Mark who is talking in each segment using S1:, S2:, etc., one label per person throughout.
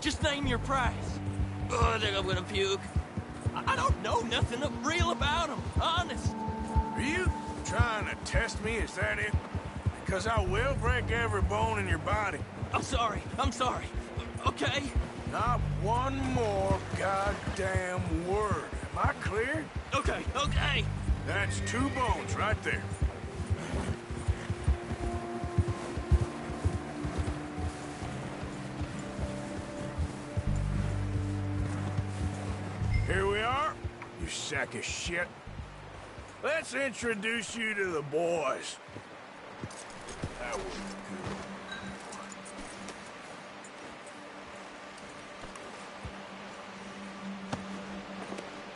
S1: Just name your price. Oh, I think I'm gonna puke. I don't know nothing real about them, honest.
S2: Are you trying to test me? Is that it? Because I will break every bone in your body.
S1: I'm sorry. Okay?
S2: Not one more goddamn word. Am I clear?
S1: Okay.
S2: That's 2 bones right there. Here we are, you sack of shit. Let's introduce you to the boys. That was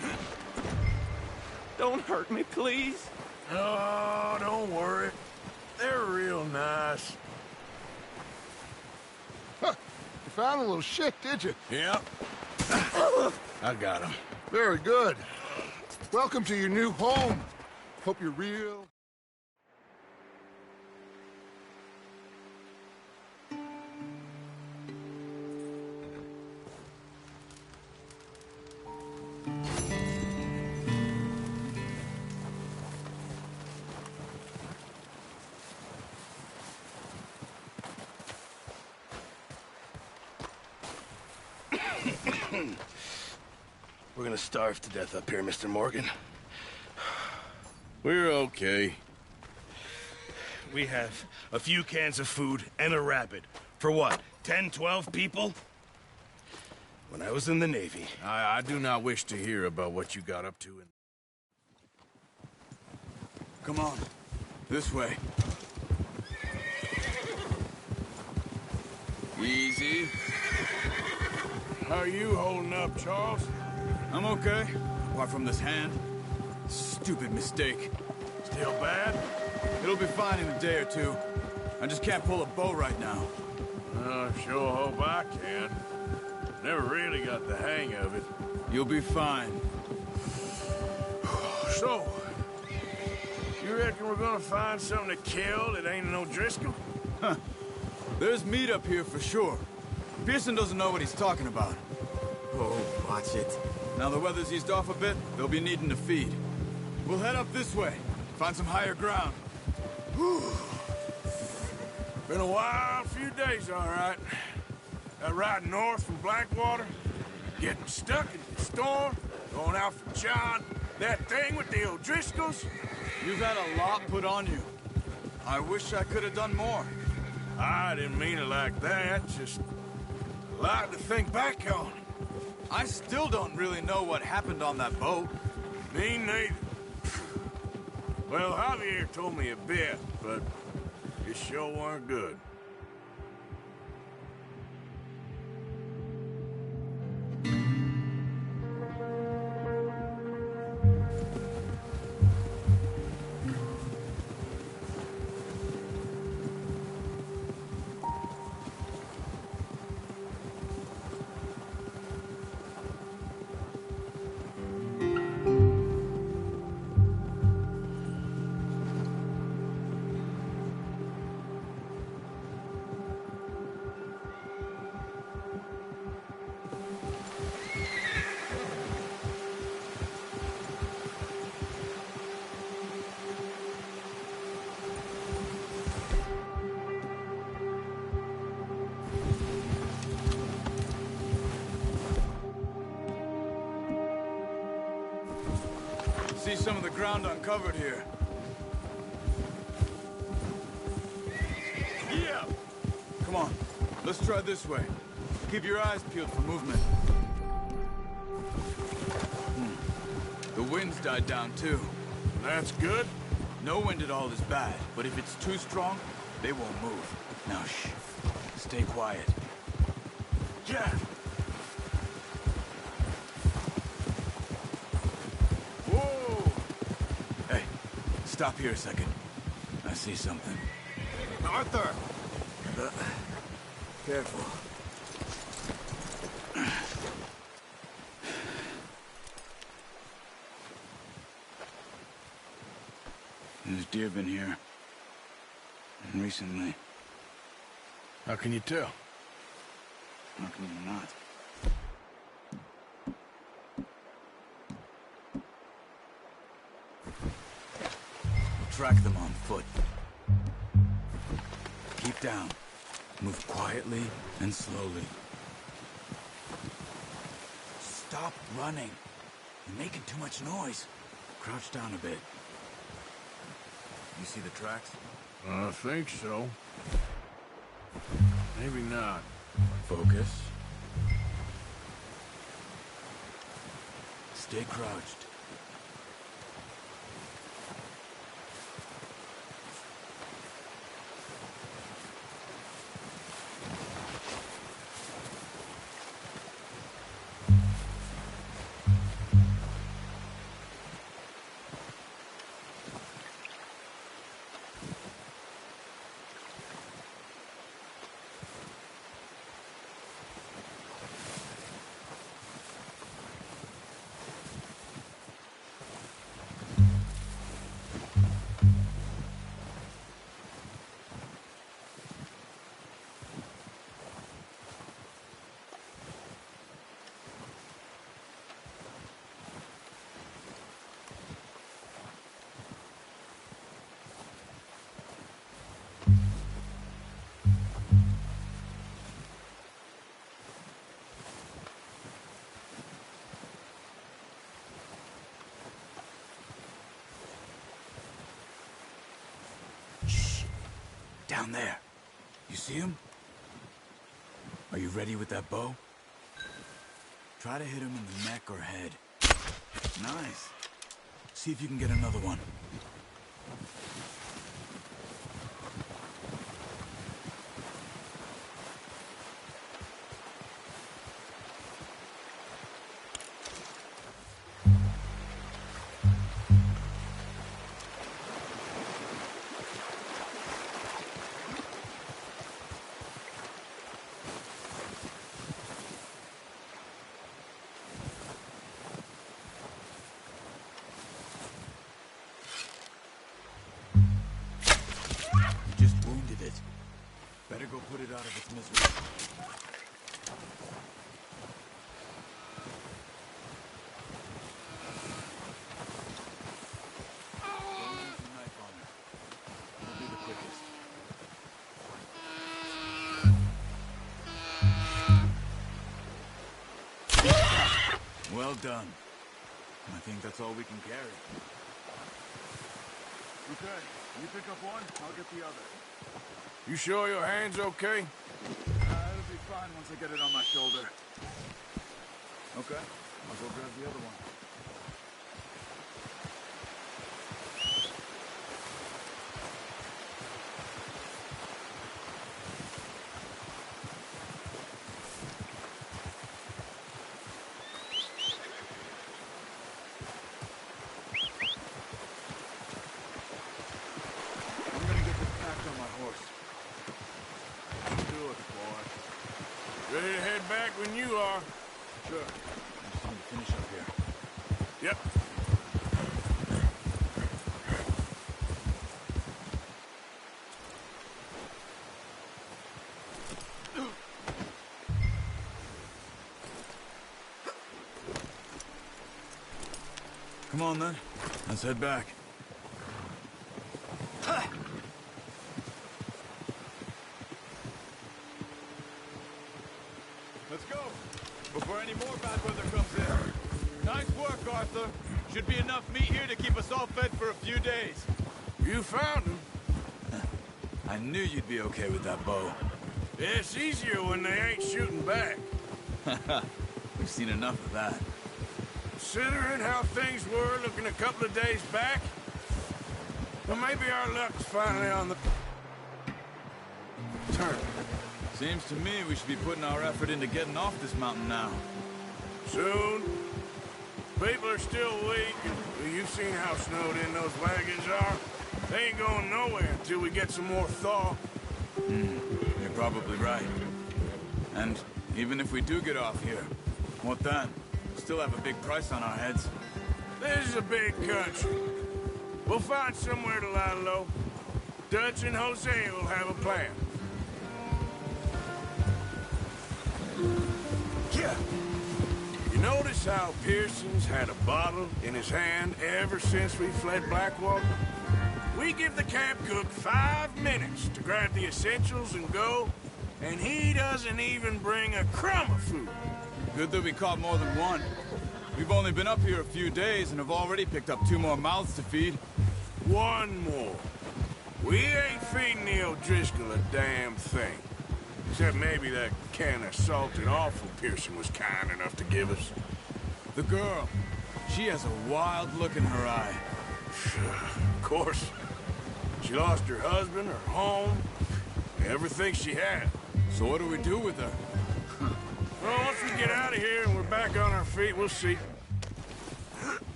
S2: good.
S1: Don't hurt me, please.
S2: Oh, don't worry. They're real nice.
S3: Huh. You found a little shit, did you?
S2: Yep. I got him.
S3: Very good. Welcome to your new home. Hope you're real.
S4: We're gonna starve to death up here, Mr. Morgan.
S2: We're okay.
S4: We have a few cans of food and a rabbit. For what, 10, 12 people? When I was in the Navy...
S2: I do not wish to hear about what you got up to in...
S5: Come on. This way. Easy.
S2: How are you holding up, Charles?
S5: I'm okay, apart from this hand. Stupid mistake.
S2: Still bad?
S5: It'll be fine in a day or two. I just can't pull a bow right now.
S2: I sure hope I can. Never really got the hang of it.
S5: You'll be fine.
S2: So, you reckon we're gonna find something to kill that ain't no Driscoll?
S5: Huh. There's meat up here for sure. Pearson doesn't know what he's talking about.
S6: Oh, watch it.
S5: Now the weather's eased off a bit, they'll be needing to feed. We'll head up this way, find some higher ground.
S2: Whew. Been a wild few days, all right. That ride north from Blackwater, getting stuck in the storm, going out for John, that thing with the O'Driscolls.
S5: You've had a lot put on you. I wish I could have done more.
S2: I didn't mean it like that, just a lot to think back on.
S5: I still don't really know what happened on that boat.
S2: Me neither. Well, Javier told me a bit, but it sure weren't good.
S5: See some of the ground uncovered here.
S2: Yeah!
S5: Come on, let's try this way. Keep your eyes peeled for movement. The wind's died down too.
S2: That's good.
S5: No wind at all is bad, but if it's too strong, they won't move. Now shh, stay quiet.
S2: Jeff!
S5: Stop here a second. I see something.
S6: Arthur!
S5: Careful. There's deer been here. Recently.
S2: How can you tell?
S5: How can you not? We'll track them on foot. Keep down. Move quietly and slowly. Stop running. You're making too much noise. Crouch down a bit. You see the tracks?
S2: I think so. Maybe not.
S5: Focus. Stay crouched. Down there. You see him? Are you ready with that bow? Try to hit him in the neck or head. Nice. See if you can get another one. Better go put it out of its misery. Don't use the knife on her. It'll be the quickest. Well done. I think that's all we can carry.
S2: Okay, you pick up one, I'll get the other. You sure your hand's okay?
S5: It'll be fine once I get it on my shoulder. Okay, I'll go grab the other one. I'm gonna get this packed on my horse.
S2: Do it, boy. Ready to head back when you are.
S5: Sure. I just need to finish up here.
S2: Yep.
S5: Come on then. Let's head back.
S6: Let's go. Before any more bad weather comes in. Nice work, Arthur. Should be enough meat here to keep us all fed for a few days.
S2: You found him.
S5: I knew you'd be okay with that bow.
S2: It's easier when they ain't shooting back.
S5: We've seen enough of that.
S2: Considering how things were looking a couple of days back, well, maybe our luck's finally on the turn.
S5: Seems to me we should be putting our effort into getting off this mountain now.
S2: Soon. People are still weak, and you've seen how snowed in those wagons are. They ain't going nowhere until we get some more thaw.
S5: You're probably right. And even if we do get off here, what then? Still have a big price on our heads.
S2: This is a big country. We'll find somewhere to lie low. Dutch and Jose will have a plan. Yeah. You notice how Pearson's had a bottle in his hand ever since we fled Blackwater? We give the camp cook 5 minutes to grab the essentials and go, and he doesn't even bring a crumb of food.
S6: Good that we caught more than one. We've only been up here a few days and have already picked up 2 more mouths to feed.
S2: 1 more. We ain't feeding the O'Driscoll a damn thing. Except maybe that can of salted offal Pearson was kind enough to give us.
S6: The girl, she has a wild look in her eye.
S2: Of course. She lost her husband, her home, everything she had.
S6: So what do we do with her?
S2: Well, once we get out of here and we're back on our feet, we'll see.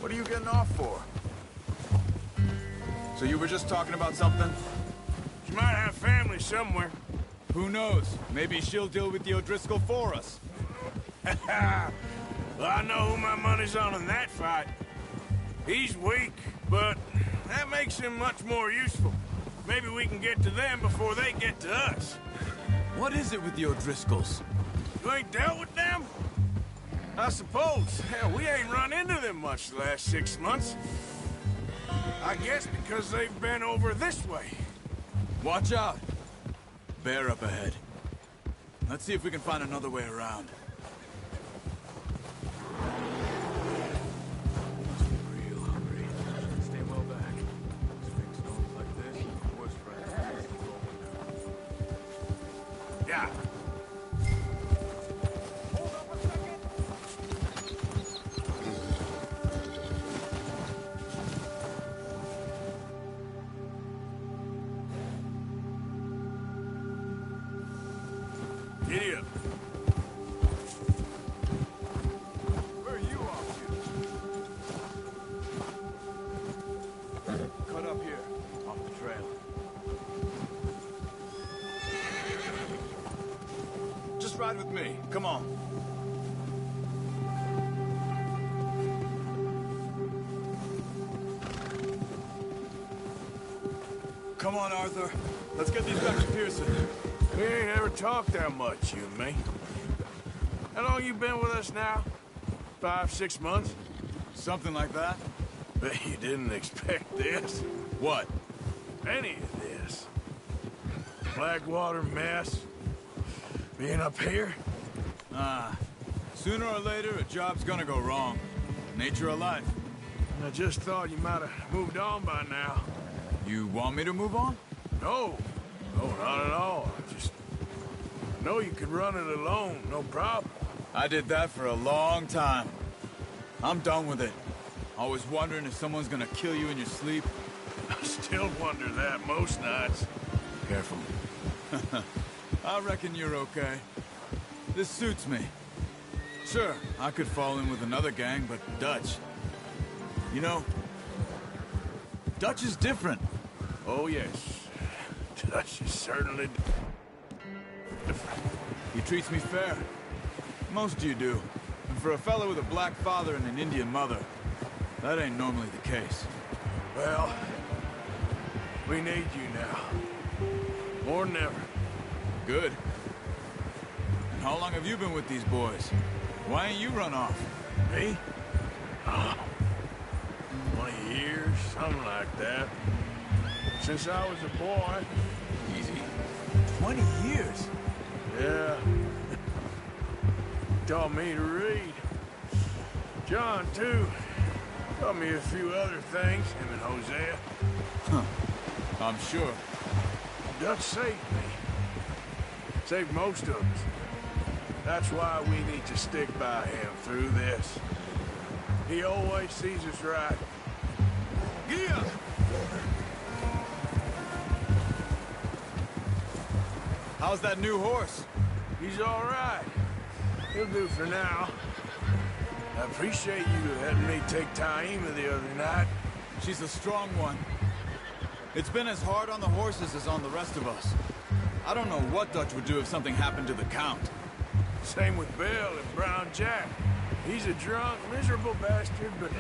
S6: What are you getting off for? So you were just talking about something?
S2: She might have family somewhere.
S6: Who knows? Maybe she'll deal with the O'Driscoll for us.
S2: Well, I know who my money's on in that fight. He's weak, but that makes him much more useful. Maybe we can get to them before they get to us.
S6: What is it with the O'Driscolls?
S2: You ain't dealt with them? I suppose. Hell, we ain't run into them much the last 6 months. I guess because they've been over this way.
S6: Watch out! Bear up ahead. Let's see if we can find another way around. Must be real hungry. Stay well back. Big storms like this, worst friends.
S2: Yeah. Giddy up.
S6: Where are you off to? Cut up here, off the trail. Just ride with me. Come on. Come on, Arthur. Let's get these back to Pearson.
S2: We ain't ever talked that much, you and me. How long you been with us now? 5, 6 months?
S6: Something like that.
S2: Bet you didn't expect this.
S6: What?
S2: Any of this. Blackwater mess. Being up here.
S6: Sooner or later, a job's gonna go wrong. Nature of life.
S2: I just thought you might have moved on by now.
S6: You want me to move on?
S2: No. No, not at all. I just know you could run it alone, no problem.
S6: I did that for a long time. I'm done with it. Always wondering if someone's gonna kill you in your sleep.
S2: I still wonder that most nights.
S6: Careful. I reckon you're okay. This suits me. Sure, I could fall in with another gang, but Dutch... You know, Dutch is different.
S2: Oh, yes. Dutch is certainly different.
S6: He treats me fair. Most of you do. And for a fellow with a black father and an Indian mother, that ain't normally the case.
S2: Well, we need you now. More than ever.
S6: Good. And how long have you been with these boys? Why ain't you run off?
S2: Me? 20 years, something like that. Since I was a boy.
S6: Easy. 20 years?
S2: Yeah. Taught me to read. John, too. Taught me a few other things, him and Hosea.
S6: Huh. I'm sure.
S2: Dutch saved me. Saved most of us. That's why we need to stick by him through this. He always sees us right. Gia!
S6: How's that new horse?
S2: He's all right. He'll do for now. I appreciate you letting me take Taima the other night.
S6: She's a strong one. It's been as hard on the horses as on the rest of us. I don't know what Dutch would do if something happened to the Count.
S2: Same with Bill and Brown Jack. He's a drunk, miserable bastard, but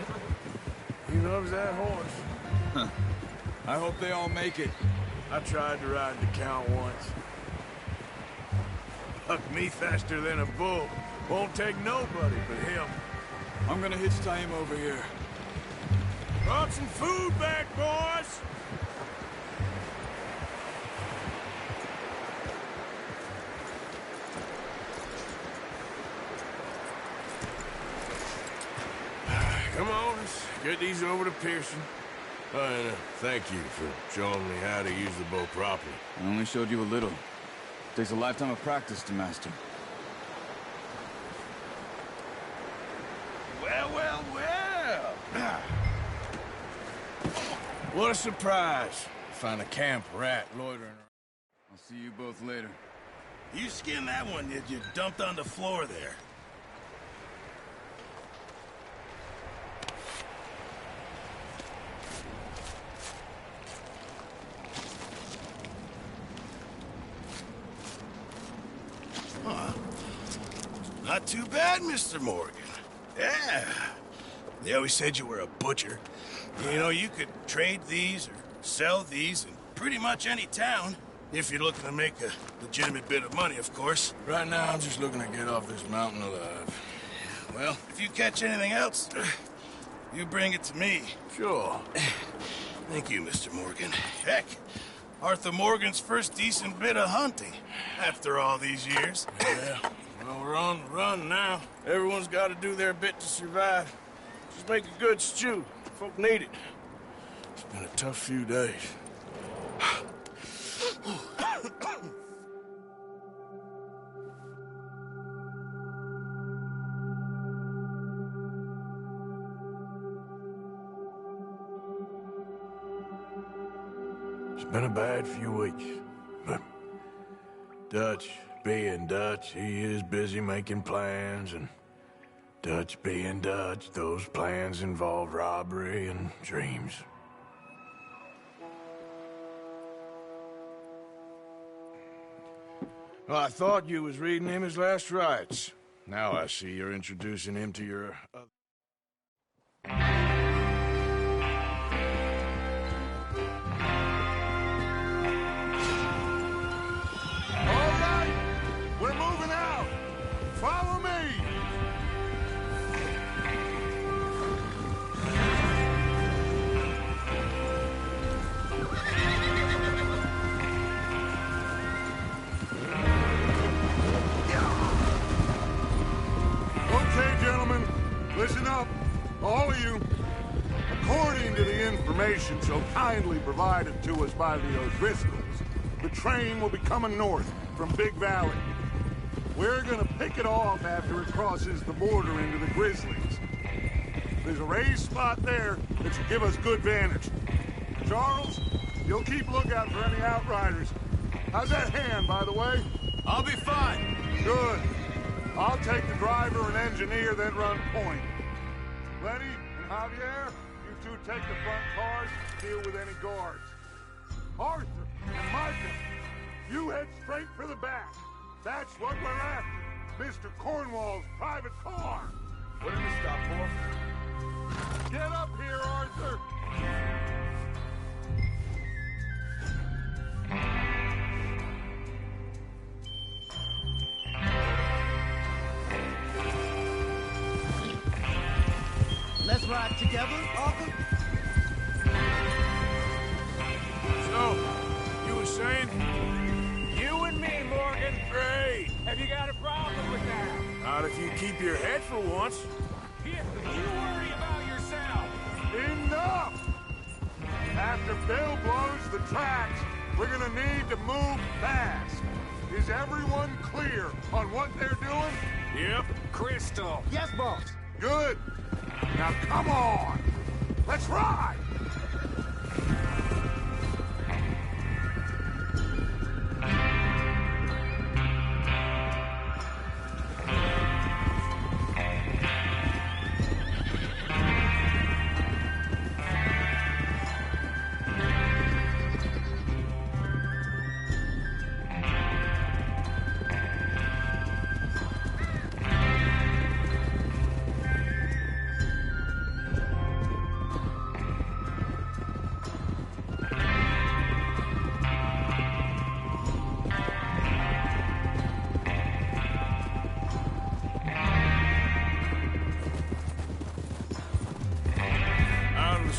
S2: he loves that horse.
S6: Huh. I hope they all make it.
S2: I tried to ride the Count once. Buck me faster than a bull. Won't take nobody but him.
S6: I'm gonna hitch tie him over here.
S2: Brought some food back, boys! Come on, let's get these over to Pearson. And thank you for showing me how to use the bow properly.
S6: I only showed you a little. Takes a lifetime of practice to master.
S2: Well, well, well! What a surprise. Find a camp rat loitering around.
S6: I'll see you both later.
S4: You skinned that one, did you? Dumped on the floor there. Huh. Not too bad, Mr. Morgan. Yeah. They always said you were a butcher. You know, you could trade these or sell these in pretty much any town. If you're looking to make a legitimate bit of money, of course.
S2: Right now, I'm just looking to get off this mountain alive.
S4: Well, if you catch anything else, you bring it to me.
S2: Sure.
S4: Thank you, Mr. Morgan. Heck, Arthur Morgan's first decent bit of hunting after all these years.
S2: Yeah, well, we're on the run now. Everyone's got to do their bit to survive. Just make a good stew. Folk need it. It's been a tough few days. It's been a bad few weeks, but Dutch being Dutch, he is busy making plans, and Dutch being Dutch, those plans involve robbery and dreams. Well, I thought you was reading him his last rites. Now I see you're introducing him to your other...
S3: All right, we're moving out. Follow me. Okay, gentlemen, listen up, all of you. According to the information so kindly provided to us by the O'Driscolls, the train will be coming north from Big Valley. We're gonna pick it off after it crosses the border into the Grizzlies. There's a raised spot there that should give us good vantage. Charles, you'll keep lookout for any outriders. How's that hand, by the way?
S6: I'll be fine.
S3: Good. I'll take the driver and engineer, then run point. Lenny and Javier, you two take the front cars, deal with any guards. Arthur and Micah, you head straight for the back. That's what we're after. Mr. Cornwall's private car.
S6: What did we stop for?
S3: Get up here, Arthur.
S1: Let's ride together, Arthur.
S2: So, you were saying?
S7: You and me, Morgan.
S2: Great.
S7: Have you got a problem with that?
S2: Not if you keep your head for once.
S7: Here, you worry about yourself.
S3: Enough! After Bill blows the tracks, we're gonna need to move fast. Is everyone clear on what they're doing?
S2: Yep.
S7: Crystal.
S1: Yes, boss.
S3: Good. Now come on! Let's ride!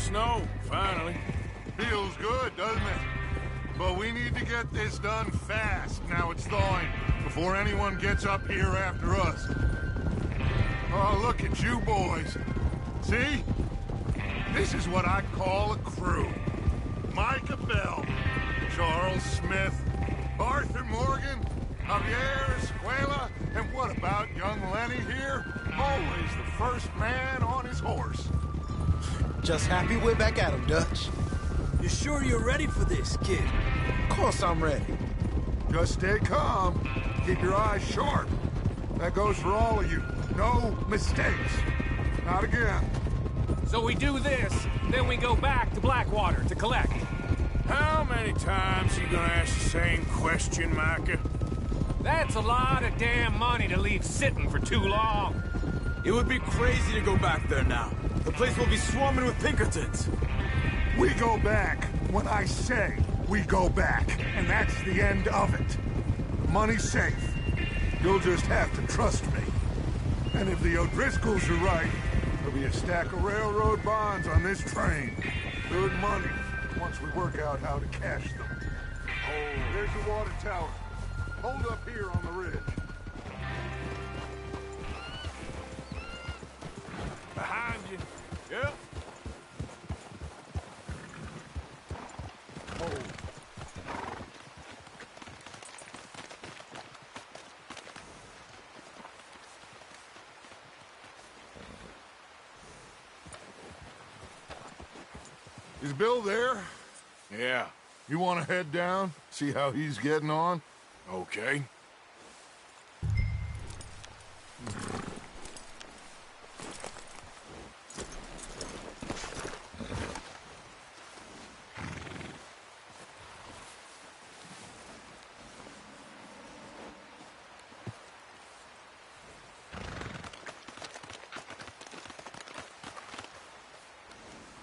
S2: snow, finally.
S3: Feels good, doesn't it? But we need to get this done fast, now it's thawing, before anyone gets up here after us. Oh, look at you boys. See? This is what I call a crew. Micah Bell, Charles Smith, Arthur Morgan, Javier Escuela, and what about young Lenny here? Always the first man on his horse.
S8: Just happy we're back at him, Dutch.
S5: You sure you're ready for this, kid?
S8: Of course I'm ready.
S3: Just stay calm. Keep your eyes sharp. That goes for all of you. No mistakes. Not again.
S7: So we do this, then we go back to Blackwater to collect.
S2: How many times you gonna ask the same question, Micah?
S7: That's a lot of damn money to leave sitting for too long.
S6: It would be crazy to go back there now. The place will be swarming with Pinkertons.
S3: We go back when I say we go back, and that's the end of it. The money's safe. You'll just have to trust me. And if the O'Driscolls are right, there'll be a stack of railroad bonds on this train. Good money, once we work out how to cash them. Oh, there's the water tower. Hold up here on the ridge.
S2: Behind you. Yep.
S3: Oh. Is Bill there?
S2: Yeah.
S3: You want to head down? See how he's getting on?
S2: Okay.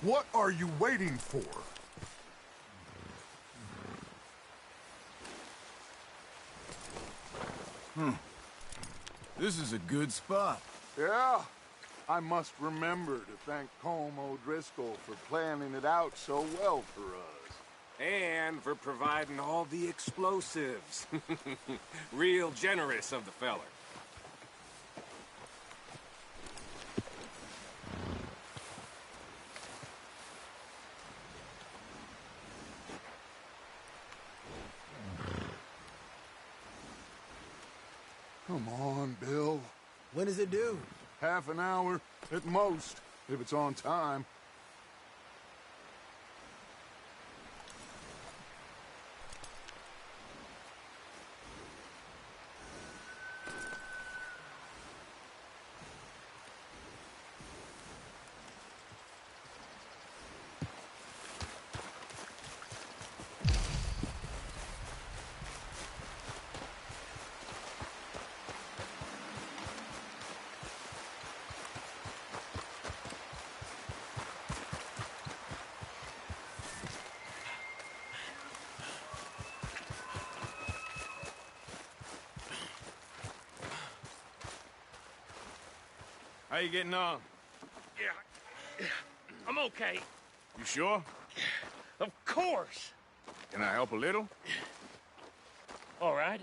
S3: What are you waiting for?
S6: This is a good spot.
S3: Yeah, I must remember to thank Colm O'Driscoll for planning it out so well for us.
S7: And for providing all the explosives. Real generous of the feller.
S3: Come on, Bill.
S8: When does it due?
S3: Half an hour at most, if it's on time.
S2: How you getting on?
S9: Yeah, I'm okay.
S2: You sure?
S9: Of course.
S2: Can I help a little?
S9: All right.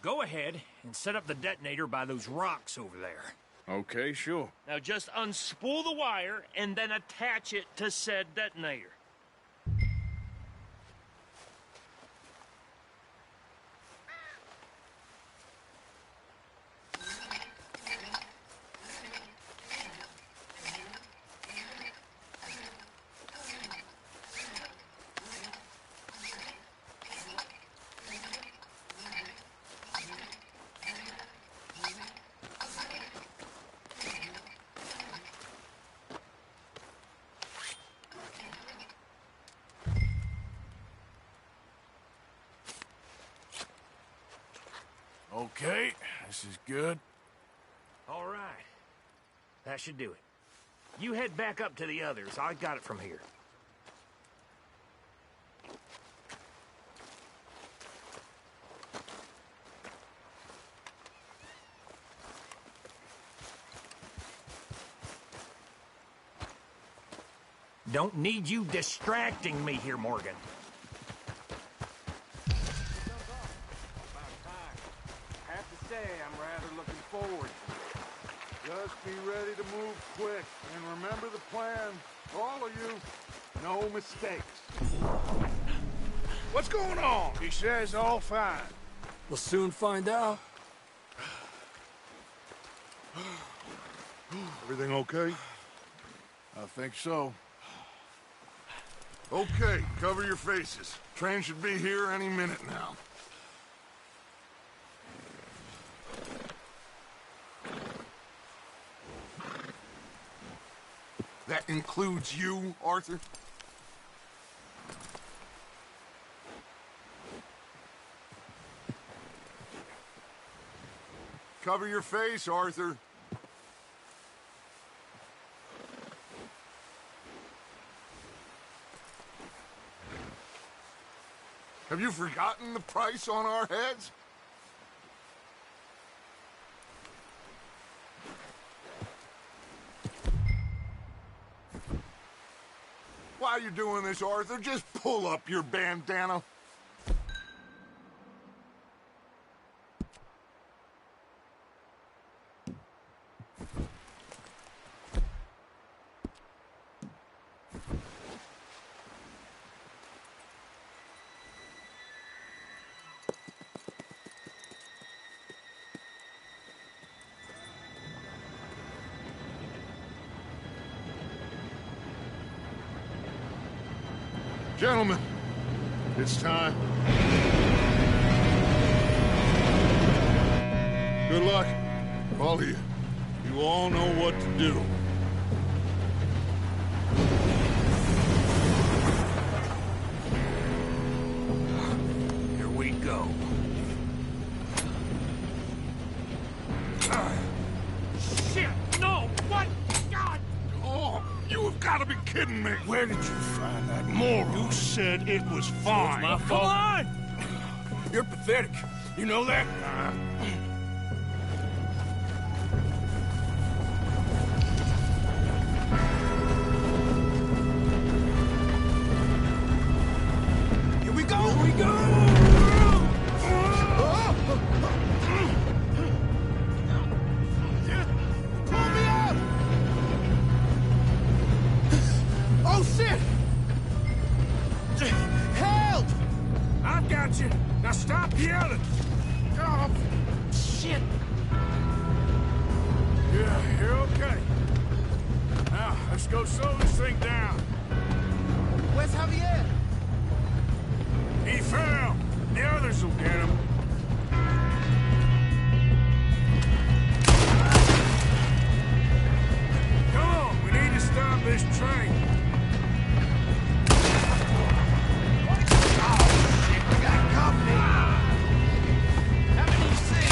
S9: Go ahead and set up the detonator by those rocks over there.
S2: Okay, sure.
S9: Now just unspool the wire and then attach it to said detonator.
S2: Okay, this is good.
S9: All right. That should do it. You head back up to the others. I got it from here. Don't need you distracting me here, Morgan.
S7: About time. I have to say, I'm rather looking forward to it.
S3: Just be ready to move quick, and remember the plan. All of you, no mistakes.
S2: What's going on? He says all fine.
S10: We'll soon find out.
S3: Everything okay?
S2: I think so.
S3: Okay, cover your faces. Train should be here any minute now. That includes you, Arthur? Cover your face, Arthur. Have you forgotten the price on our heads? Why are you doing this, Arthur? Just pull up your bandana. Gentlemen, it's time. Good luck, all of you. You all know what to do.
S9: Here we go. Shit! No! What? God!
S3: Oh, you have got to be kidding me.
S2: Where did you find that moron? You said it was fine.
S9: my fault.
S2: Come on! You're pathetic. You know that?
S8: Here we go! Here we go! Pull me up! Oh, shit! Help!
S2: I've got you. Now stop yelling.
S8: Oh, shit!
S2: Yeah, you're okay. Now, let's go slow this thing down.
S8: Where's Javier?
S2: He fell. The others will get him. Come on, we need to stop this train.
S8: We got company! How many you see?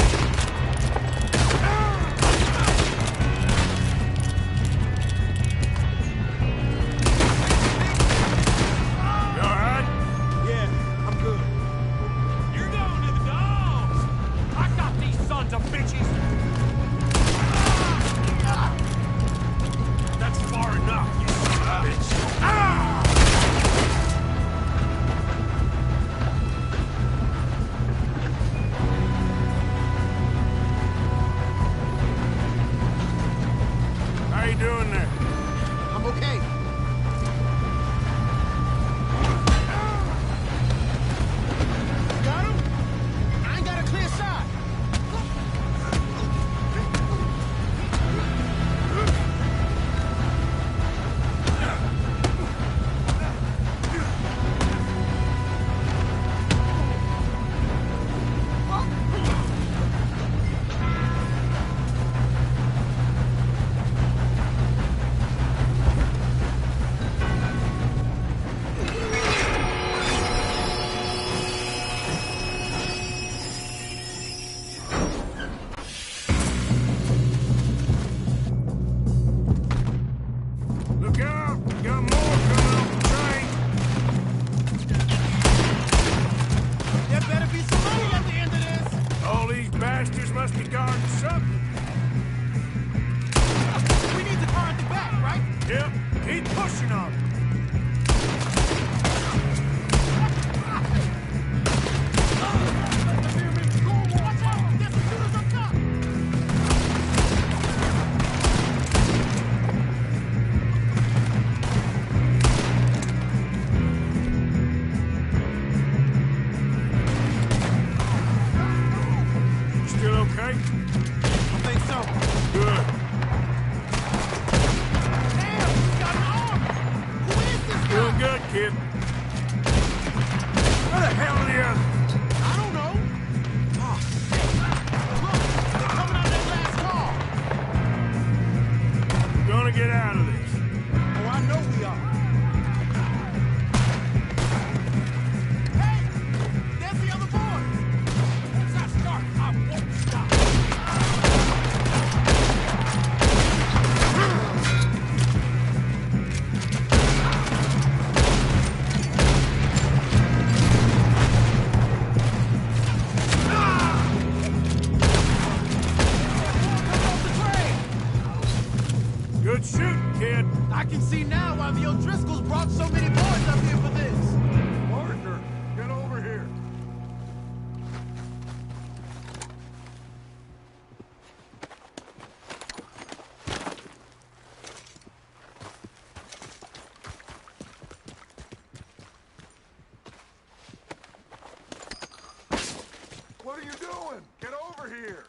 S2: kid? Where the hell are the others?
S8: I don't know. Oh, look, they're coming out of that last car.
S2: We're gonna get out of this.
S8: Oh, I know we are. Hey, there's the other boy. Once I start, I won't stop.
S2: Good shooting, kid.
S8: I can see now why the O'Driscolls brought so many boys up here for this.
S3: Parker, get over here. What are you doing? Get over here.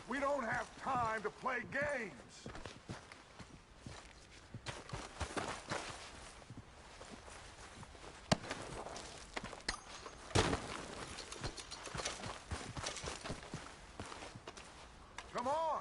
S3: We don't have time to play games. Come on.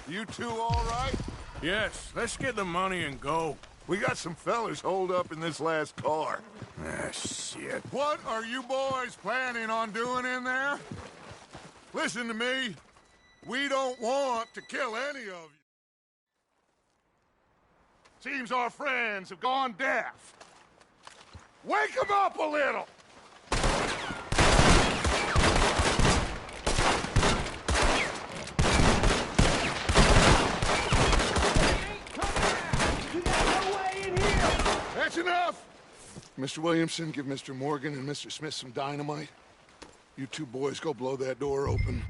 S3: You two all right?
S2: Yes, let's get the money and go.
S3: We got some fellas holed up in this last car.
S2: Ah, shit.
S3: What are you boys planning on doing in there? Listen to me. We don't want to kill any of you. Seems our friends have gone deaf. Wake them up a little! That's enough! Mr. Williamson, give Mr. Morgan and Mr. Smith some dynamite. You two boys go blow that door open.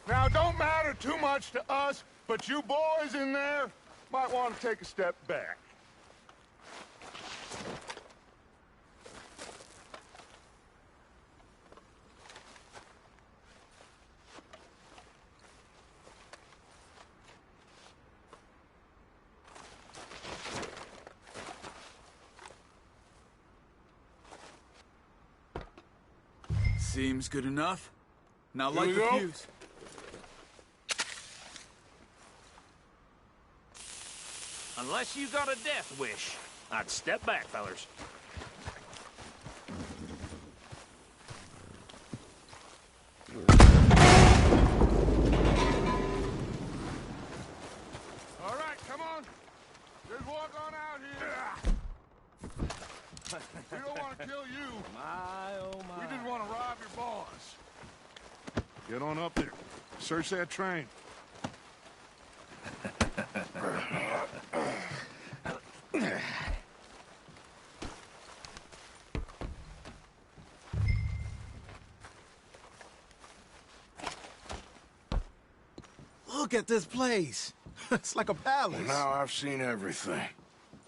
S3: Now, it don't matter too much to us, but you boys in there, might want to take a step back.
S6: Seems good enough. Now
S2: Here
S6: light
S2: we
S6: the
S2: go.
S6: fuse.
S9: Unless you got a death wish, I'd step back, fellers.
S3: All right, come on. Just walk on out here. We don't want to kill you.
S9: My, oh my.
S3: We just want to rob your boss. Get on up there. Search that train.
S11: Look at this place. It's like a palace.
S2: Well, now I've seen everything.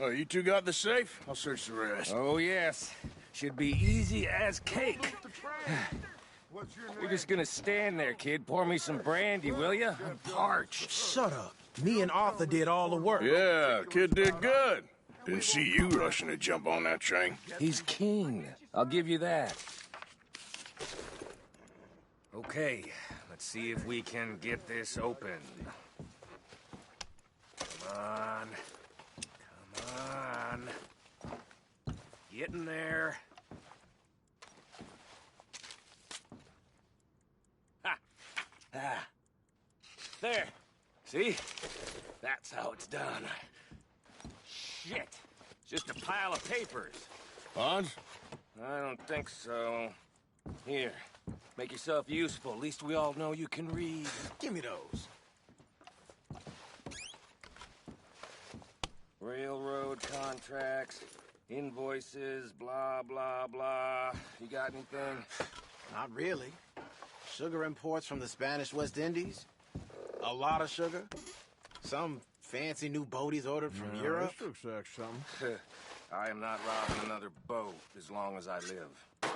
S2: Oh, you two got the safe? I'll search the rest.
S7: Oh, yes. Should be easy as cake.
S3: The train. What's your name?
S7: You're just gonna stand there, kid. Pour me some brandy, will you? I'm parched.
S11: Shut up. Me and Arthur did all the work.
S2: Yeah, kid did good. Didn't see you rushing to jump on that train.
S7: He's king. I'll give you that. Okay, let's see if we can get this open. Come on. Come on. Get in there. Ha! Ah. There. See? That's how it's done. Shit. Just a pile of papers.
S2: Bonds?
S7: I don't think so. Here. Make yourself useful. At least we all know you can read.
S11: Give me those.
S7: Railroad contracts, invoices, blah, blah, blah. You got anything?
S11: Not really. Sugar imports from the Spanish West Indies. A lot of sugar. Some fancy new boat he's ordered from Europe.
S2: This looks like something.
S7: I am not robbing another boat as long as I live.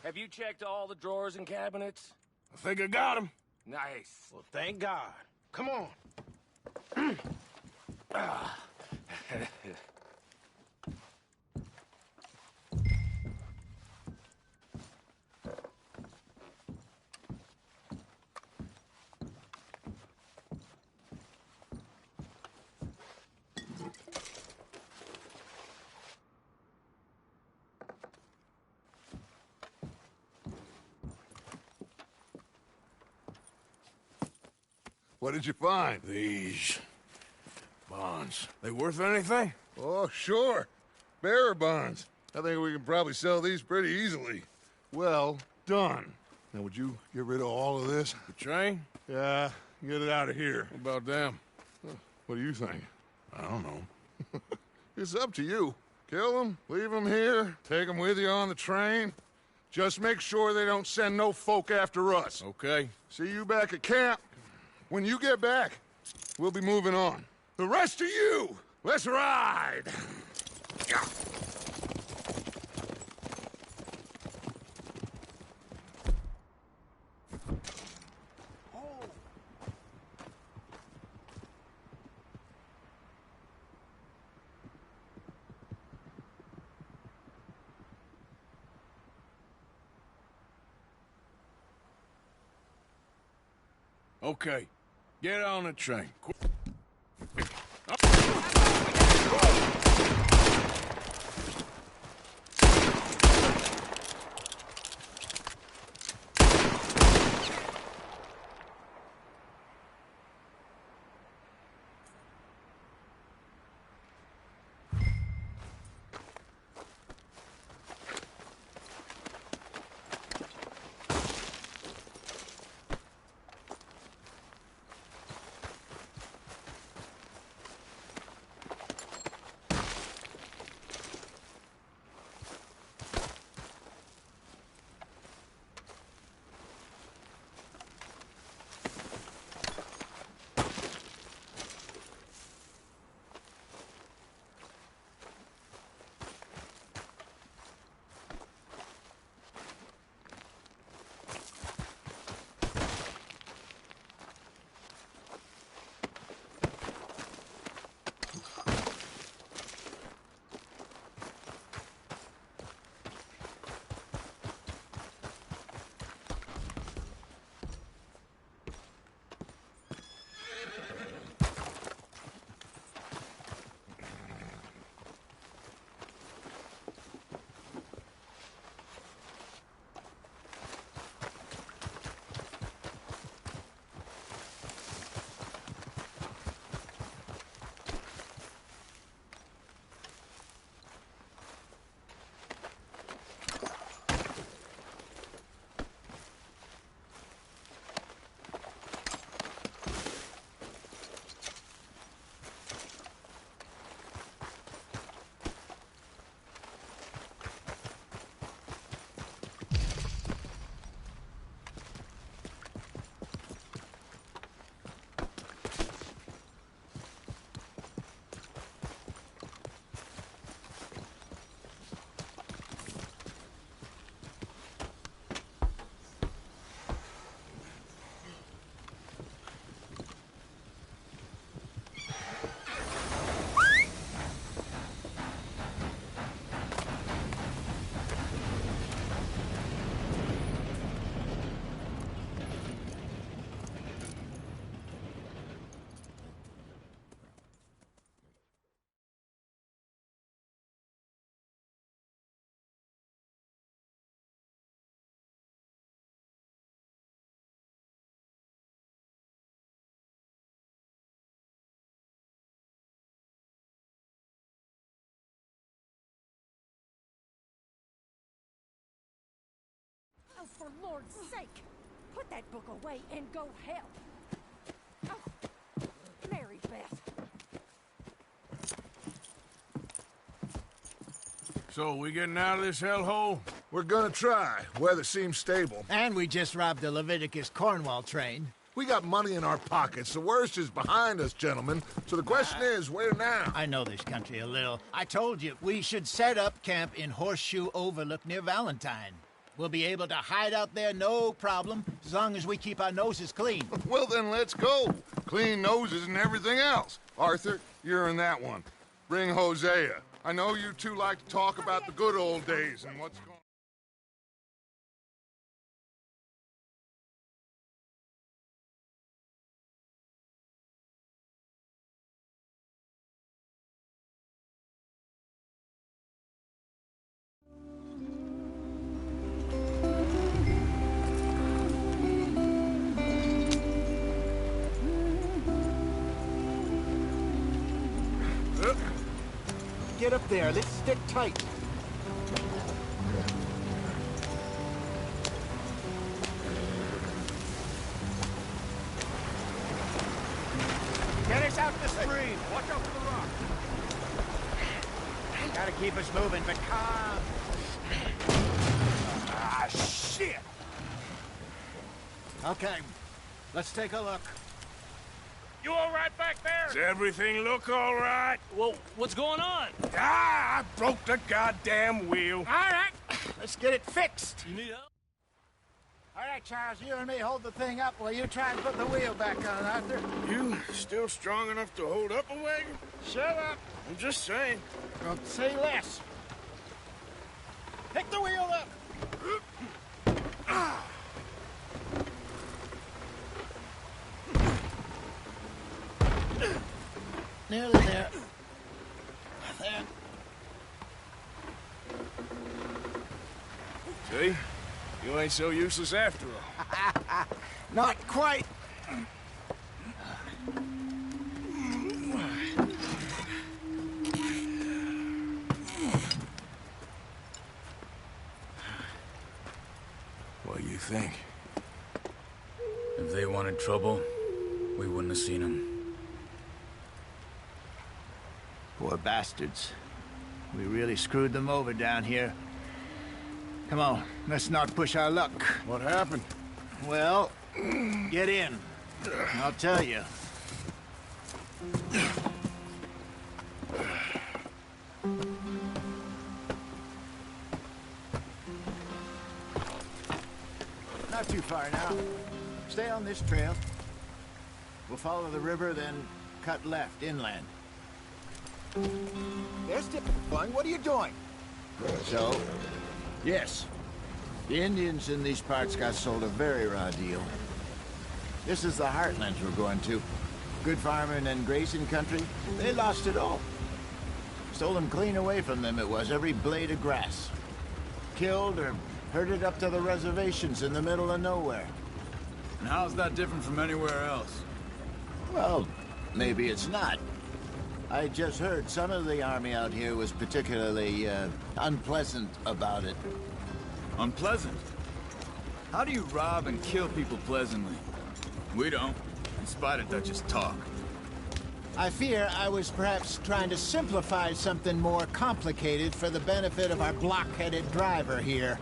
S7: Have you checked all the drawers and cabinets?
S2: I think I got him.
S7: Nice.
S11: Well, thank God. Come on.
S3: What did you find?
S2: These bonds. They worth anything?
S3: Oh, sure. Bearer bonds. I think we can probably sell these pretty easily. Well done. Now, would you get rid of all of this?
S2: The train?
S3: Yeah, get it out of here.
S2: What about them?
S3: What do you think? I don't know. It's up to you. Kill them, leave them here, take them with you on the train. Just make sure they don't send no folk after us.
S2: Okay.
S3: See you back at camp. When you get back, we'll be moving on. The rest of you, let's ride!
S2: Okay. Get on the train.
S12: For Lord's sake, put that book away and go help. Oh, Mary Beth.
S2: So, we getting out of this hellhole?
S3: We're gonna try. Weather seems stable.
S13: And we just robbed the Leviticus Cornwall train.
S3: We got money in our pockets. The worst is behind us, gentlemen. So the question is, where now?
S13: I know this country a little. I told you, we should set up camp in Horseshoe Overlook near Valentine. We'll be able to hide out there, no problem, as long as we keep our noses clean.
S3: Well, then let's go. Clean noses and everything else. Arthur, you're in that one. Bring Hosea. I know you two like to talk about the good old days and what's going on.
S13: Get up there, let's stick tight. Get us out the stream. Watch out for the rock. Gotta keep us moving, but calm.
S2: Ah, shit!
S13: Okay, let's take a look.
S9: You all right back there?
S2: Does everything look all right?
S9: Well, what's going on?
S2: Ah, I broke the goddamn wheel.
S13: All right, let's get it fixed.
S9: You need help?
S13: All right, Charles, you and me hold the thing up while you try and put the wheel back on, Arthur.
S2: You still strong enough to hold up a wagon?
S13: Shut up.
S2: I'm just saying.
S13: Don't say less. Pick the wheel up. Nearly there. There.
S2: See? You ain't so useless after all.
S13: Not quite.
S2: What do you think?
S5: If they wanted trouble, we wouldn't have seen them.
S13: Poor bastards. We really screwed them over down here. Come on, let's not push our luck.
S2: What happened?
S13: Well, get in. I'll tell you. Not too far now. Stay on this trail. We'll follow the river, then cut left, inland. There's Tipplefung. What are you doing? So, yes. The Indians in these parts got sold a very raw deal. This is the heartlands we're going to. Good farming and grazing country. They lost it all. Stolen clean away from them it was, every blade of grass. Killed or herded up to the reservations in the middle of nowhere.
S6: And how's that different from anywhere else?
S13: Well, maybe it's not. I just heard some of the army out here was particularly, unpleasant about it.
S6: Unpleasant? How do you rob and kill people pleasantly? We don't, in spite of Dutch's talk.
S13: I fear I was perhaps trying to simplify something more complicated for the benefit of our block-headed driver here.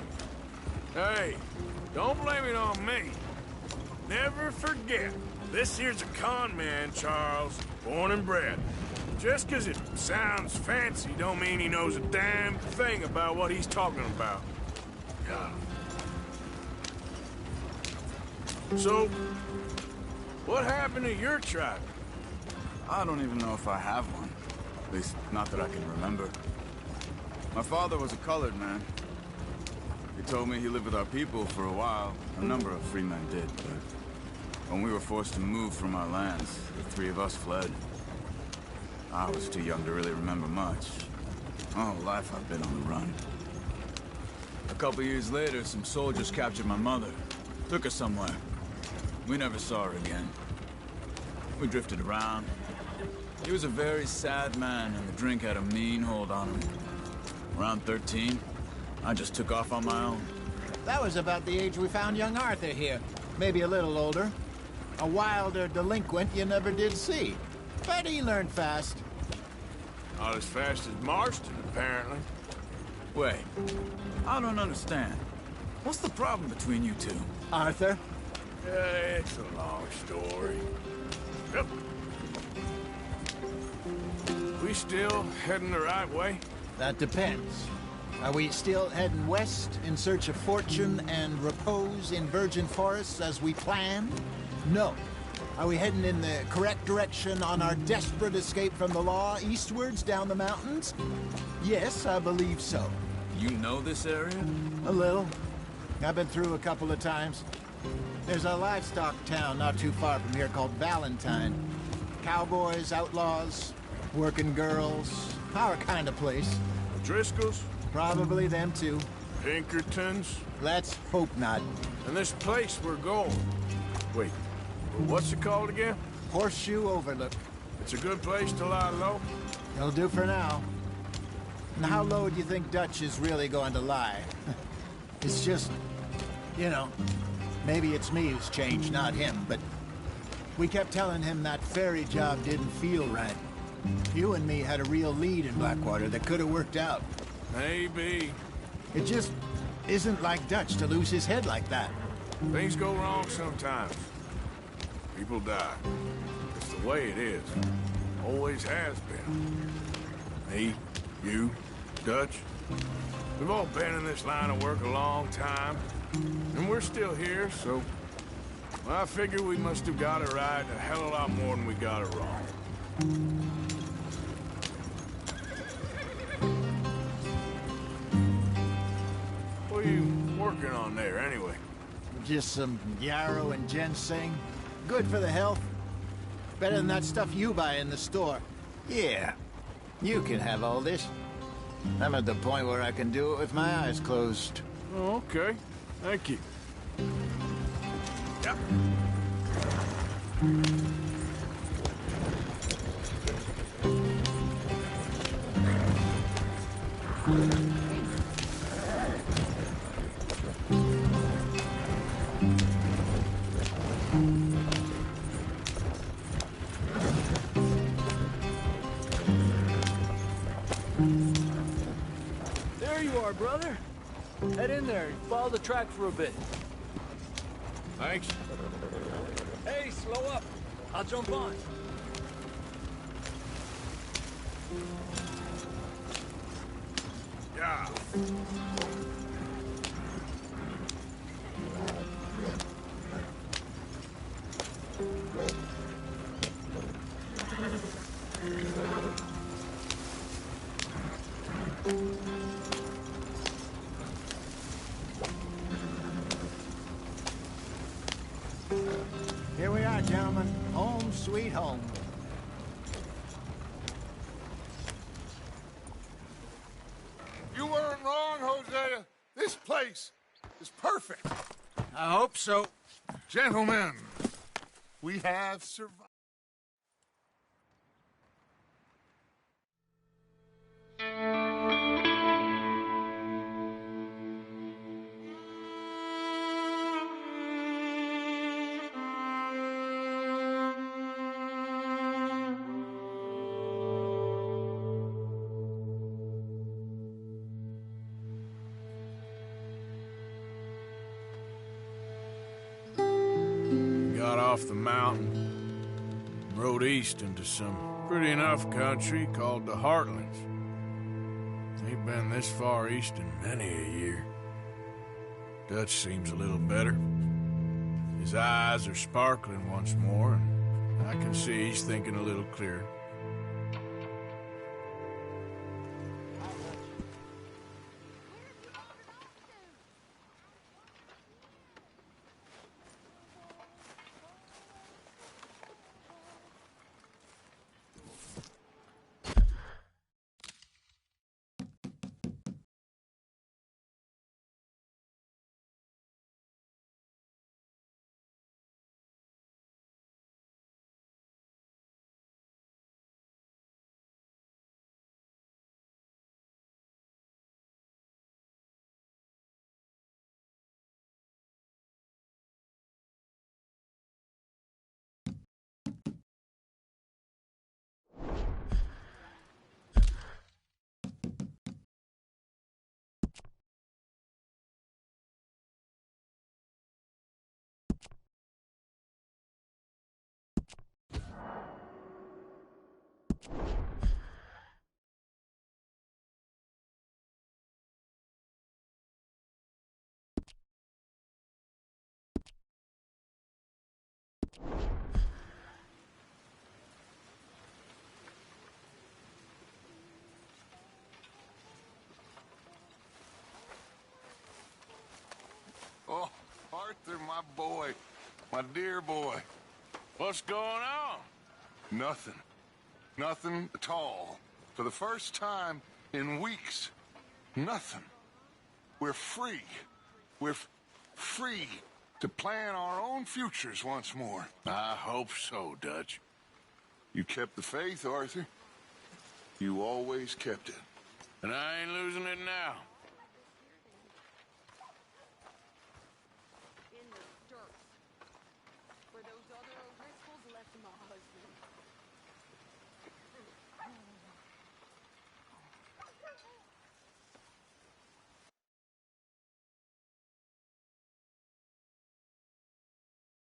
S2: Hey, don't blame it on me. Never forget, this here's a con man, Charles, born and bred. Just 'cause it sounds fancy don't mean he knows a damn thing about what he's talking about. So, what happened to your tribe?
S6: I don't even know if I have one. At least, not that I can remember. My father was a colored man. He told me he lived with our people for a while. A number of free men did, but when we were forced to move from our lands, the three of us fled. I was too young to really remember much. My whole life I've been on the run. A couple years later, some soldiers captured my mother. Took her somewhere. We never saw her again. We drifted around. He was a very sad man, and the drink had a mean hold on him. Around 13, I just took off on my own.
S13: That was about the age we found young Arthur here. Maybe a little older. A wilder delinquent you never did see. But he learned fast.
S2: Not as fast as Marston, apparently.
S6: Wait, I don't understand. What's the problem between you two?
S13: Arthur?
S2: It's a long story. Yep. We still heading the right way?
S13: That depends. Are we still heading west in search of fortune and repose in virgin forests as we planned? No. Are we heading in the correct direction on our desperate escape from the law eastwards down the mountains? Yes, I believe so.
S6: You know this area?
S13: A little. I've been through a couple of times. There's a livestock town not too far from here called Valentine. Cowboys, outlaws, working girls, our kind of place.
S2: Driscoll's?
S13: Probably them too.
S2: Pinkertons?
S13: Let's hope not.
S2: And this place we're going. Wait, what's it called again?
S13: Horseshoe Overlook.
S2: It's a good place to lie low?
S13: It'll do for now. And how low do you think Dutch is really going to lie? It's just, you know, maybe it's me who's changed, not him, but we kept telling him that ferry job didn't feel right. You and me had a real lead in Blackwater that could have worked out.
S2: Maybe.
S13: It just isn't like Dutch to lose his head like that.
S2: Things go wrong sometimes. People die. It's the way it is. Always has been. Me, you, Dutch. We've all been in this line of work a long time. And we're still here, so... well, I figure we must have got it right a hell of a lot more than we got it wrong. What are you working on there, anyway?
S13: Just some yarrow and ginseng. Good for the health. Better than that stuff you buy in the store. Yeah, you can have all this. I'm at the point where I can do it with my eyes closed.
S2: Oh, okay. Thank you. Yep.
S10: There you are, brother. Head in there and follow the track for a bit.
S2: Thanks.
S10: Hey, slow up. I'll jump on.
S2: Yeah.
S13: Here we are, gentlemen. Home sweet home.
S3: You weren't wrong, Hosea. This place is perfect.
S13: I hope so.
S3: Gentlemen, we have survived.
S2: Got off the mountain, rode east into some pretty enough country called the Heartlands. Ain't been this far east in many a year. Dutch seems a little better. His eyes are sparkling once more, and I can see he's thinking a little clearer.
S3: boy. My dear boy.
S2: What's going on?
S3: Nothing. Nothing at all. For the first time in weeks. Nothing. We're free. We're free to plan our own futures once more.
S2: I hope so, Dutch.
S3: You kept the faith, Arthur. You always kept it.
S2: And I ain't losing it now.
S12: In the dirt. Where those other O'Driscolls left my husband.